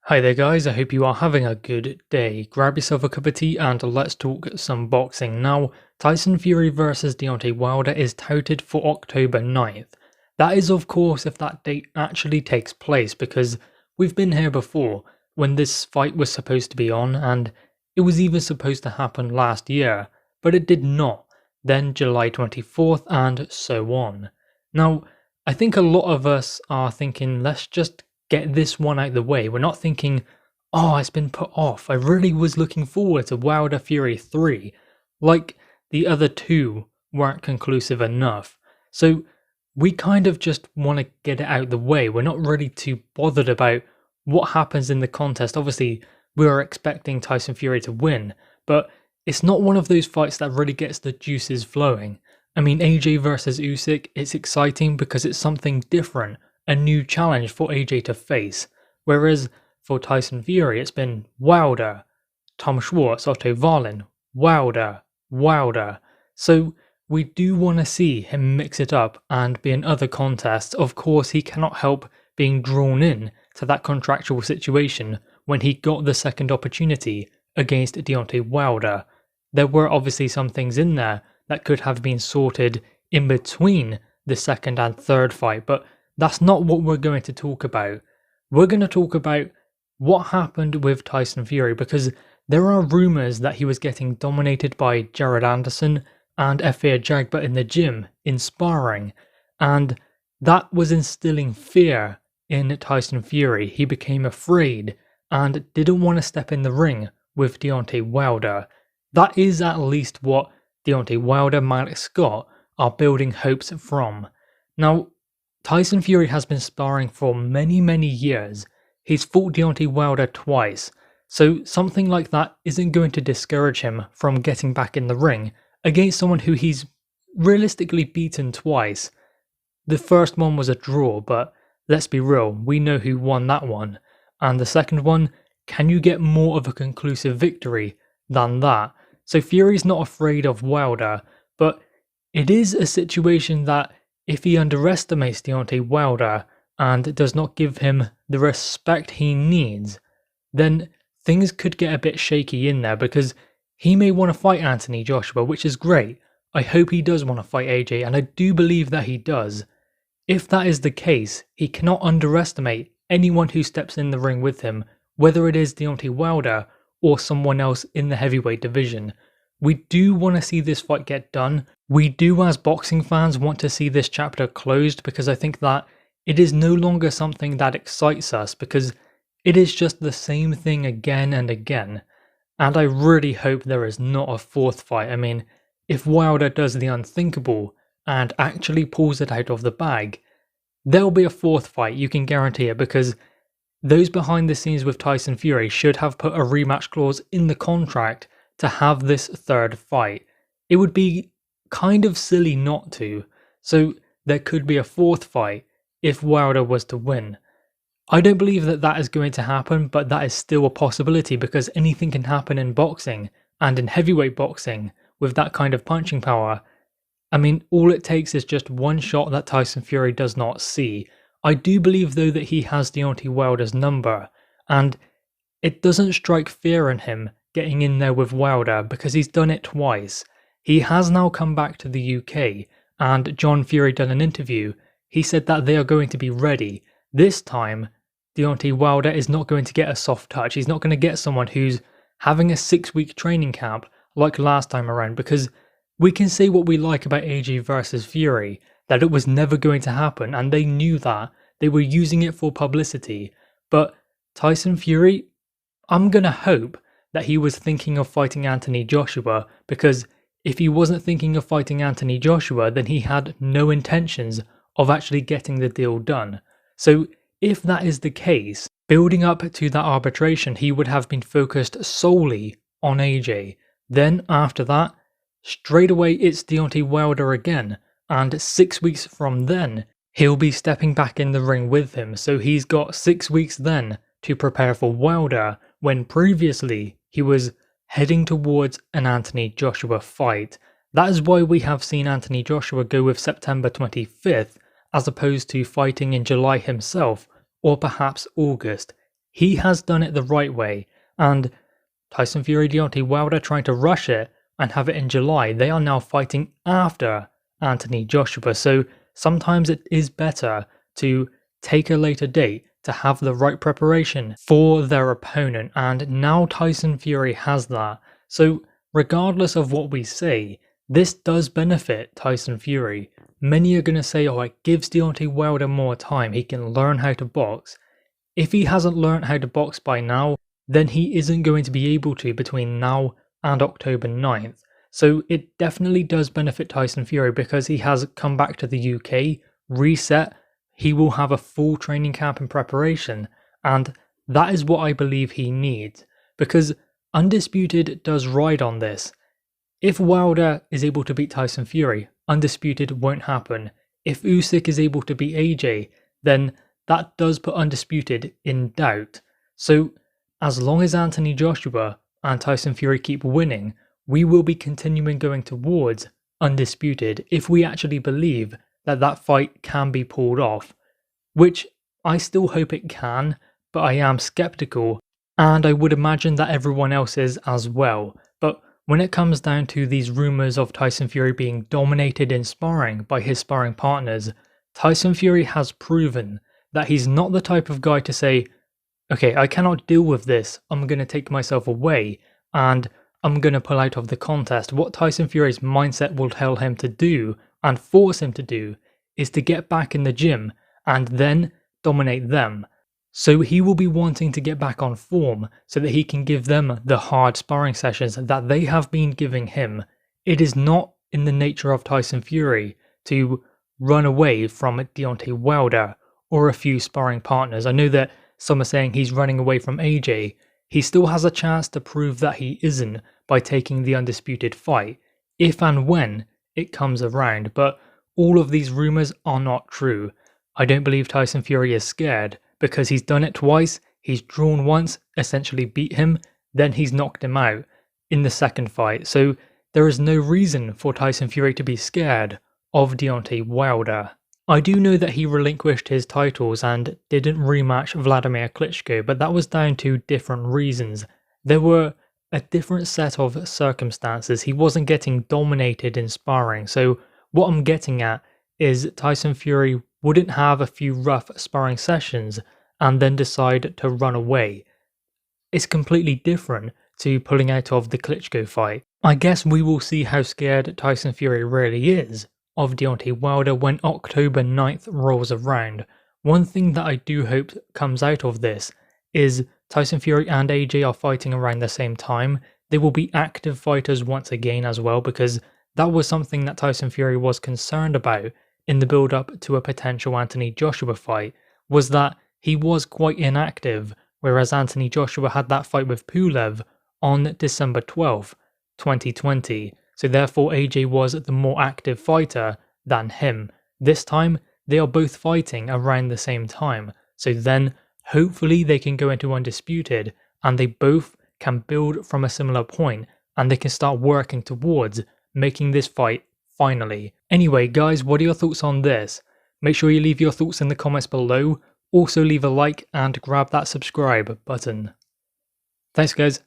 Hi there guys, I hope you are having a good day. Grab yourself a cup of tea and let's talk some boxing. Now, Tyson Fury versus Deontay Wilder is touted for October 9th. That is of course if that date actually takes place, because we've been here before when this fight was supposed to be on, and it was even supposed to happen last year, but it did not. Then July 24th and so on. Now, I think a lot of us are thinking, let's just get this one out the way. We're not thinking, oh, it's been put off. I really was looking forward to Wilder Fury 3. Like the other two weren't conclusive enough. So we kind of just want to get it out the way. We're not really too bothered about what happens in the contest. Obviously, we were expecting Tyson Fury to win, but it's not one of those fights that really gets the juices flowing. I mean, AJ versus Usyk, it's exciting because it's something different, a new challenge for AJ to face, whereas for Tyson Fury it's been Wilder, Tom Schwartz, Otto Wallin, Wilder. So we do want to see him mix it up and be in other contests. Of course, he cannot help being drawn in to that contractual situation when he got the second opportunity against Deontay Wilder. There were obviously some things in there that could have been sorted in between the second and third fight, but that's not what we're going to talk about. We're going to talk about what happened with Tyson Fury, because there are rumours that he was getting dominated by Jared Anderson and Efe Ajagba in the gym, in sparring, and that was instilling fear in Tyson Fury. He became afraid and didn't want to step in the ring with Deontay Wilder. That is at least what Deontay Wilder, Malik Scott are building hopes from. Now, Tyson Fury has been sparring for many years. He's fought Deontay Wilder twice, so something like that isn't going to discourage him from getting back in the ring against someone who he's realistically beaten twice. The first one was a draw, but let's be real, we know who won that one. And the second one, can you get more of a conclusive victory than that? So Fury's not afraid of Wilder, but it is a situation that if he underestimates Deontay Wilder and does not give him the respect he needs, then things could get a bit shaky in there, because he may want to fight Anthony Joshua, which is great. I hope he does want to fight AJ, and I do believe that he does. If that is the case, he cannot underestimate anyone who steps in the ring with him, whether it is Deontay Wilder or someone else in the heavyweight division. We do want to see this fight get done. We do, as boxing fans, want to see this chapter closed, because I think that it is no longer something that excites us, because it is just the same thing again and again. And I really hope there is not a fourth fight. I mean, if Wilder does the unthinkable and actually pulls it out of the bag, there'll be a fourth fight, you can guarantee it, because those behind the scenes with Tyson Fury should have put a rematch clause in the contract to have this third fight. It would be kind of silly not to, so there could be a fourth fight if Wilder was to win. I don't believe that that is going to happen, but that is still a possibility, because anything can happen in boxing, and in heavyweight boxing, with that kind of punching power. I mean, all it takes is just one shot that Tyson Fury does not see. I do believe though that he has Deontay Wilder's number, and it doesn't strike fear in him getting in there with Wilder, because he's done it twice. He has now come back to the UK, and John Fury done an interview. He said that they are going to be ready. This time, Deontay Wilder is not going to get a soft touch. He's not going to get someone who's having a 6-week training camp like last time around, because we can say what we like about AJ versus Fury, that it was never going to happen, and they knew that. They were using it for publicity. But Tyson Fury, I'm going to hope that he was thinking of fighting Anthony Joshua, because if he wasn't thinking of fighting Anthony Joshua, then he had no intentions of actually getting the deal done. So if that is the case, building up to that arbitration, he would have been focused solely on AJ. Then after that, straight away it's Deontay Wilder again, and 6 weeks from then, he'll be stepping back in the ring with him, so he's got 6 weeks then to prepare for Wilder, when previously he was heading towards an Anthony Joshua fight. That is why we have seen Anthony Joshua go with September 25th, as opposed to fighting in July himself, or perhaps August. he has done it the right way, and Tyson Fury, Deontay Wilder trying to rush it and have it in July, they are now fighting after Anthony Joshua, so sometimes it is better to take a later date to have the right preparation for their opponent, and now Tyson Fury has that. So regardless of what we say, this does benefit Tyson Fury. Many are going to say, oh, it gives Deontay Wilder more time, he can learn how to box. If he hasn't learned how to box by now, then he isn't going to be able to between now and October 9th. So it definitely does benefit Tyson Fury because he has come back to the UK, reset, he will have a full training camp in preparation, and that is what I believe he needs, because Undisputed does ride on this. If Wilder is able to beat Tyson Fury, Undisputed won't happen. If Usyk is able to beat AJ, then that does put Undisputed in doubt. So as long as Anthony Joshua and Tyson Fury keep winning, we will be continuing going towards Undisputed if we actually believe that that fight can be pulled off, which I still hope it can, but I am skeptical, and I would imagine that everyone else is as well. But when it comes down to these rumours of Tyson Fury being dominated in sparring by his sparring partners, Tyson Fury has proven that he's not the type of guy to say, okay, I cannot deal with this, I'm going to take myself away, and I'm going to pull out of the contest. What Tyson Fury's mindset will tell him to do, and force him to do, is to get back in the gym, and then dominate them. So he will be wanting to get back on form, so that he can give them the hard sparring sessions that they have been giving him. It is not in the nature of Tyson Fury to run away from Deontay Wilder, or a few sparring partners. I know that some are saying he's running away from AJ. He still has a chance to prove that he isn't by taking the Undisputed fight, if and when it comes around, but all of these rumours are not true. I don't believe Tyson Fury is scared, because he's done it twice, he's drawn once, essentially beat him, then he's knocked him out in the second fight, so there is no reason for Tyson Fury to be scared of Deontay Wilder. I do know that he relinquished his titles and didn't rematch Vladimir Klitschko, but that was down to different reasons. There were a different set of circumstances. He wasn't getting dominated in sparring, so what I'm getting at is Tyson Fury wouldn't have a few rough sparring sessions and then decide to run away. It's completely different to pulling out of the Klitschko fight. I guess we will see how scared Tyson Fury really is of Deontay Wilder when October 9th rolls around. One thing that I do hope comes out of this is Tyson Fury and AJ are fighting around the same time. They will be active fighters once again as well, because that was something that Tyson Fury was concerned about in the build-up to a potential Anthony Joshua fight, was that he was quite inactive, whereas Anthony Joshua had that fight with Pulev on December 12th, 2020. So therefore AJ was the more active fighter than him. This time, they are both fighting around the same time. So then, hopefully they can go into Undisputed, and they both can build from a similar point, and they can start working towards making this fight finally. Anyway guys, what are your thoughts on this? Make sure you leave your thoughts in the comments below. Also leave a like and grab that subscribe button. Thanks guys.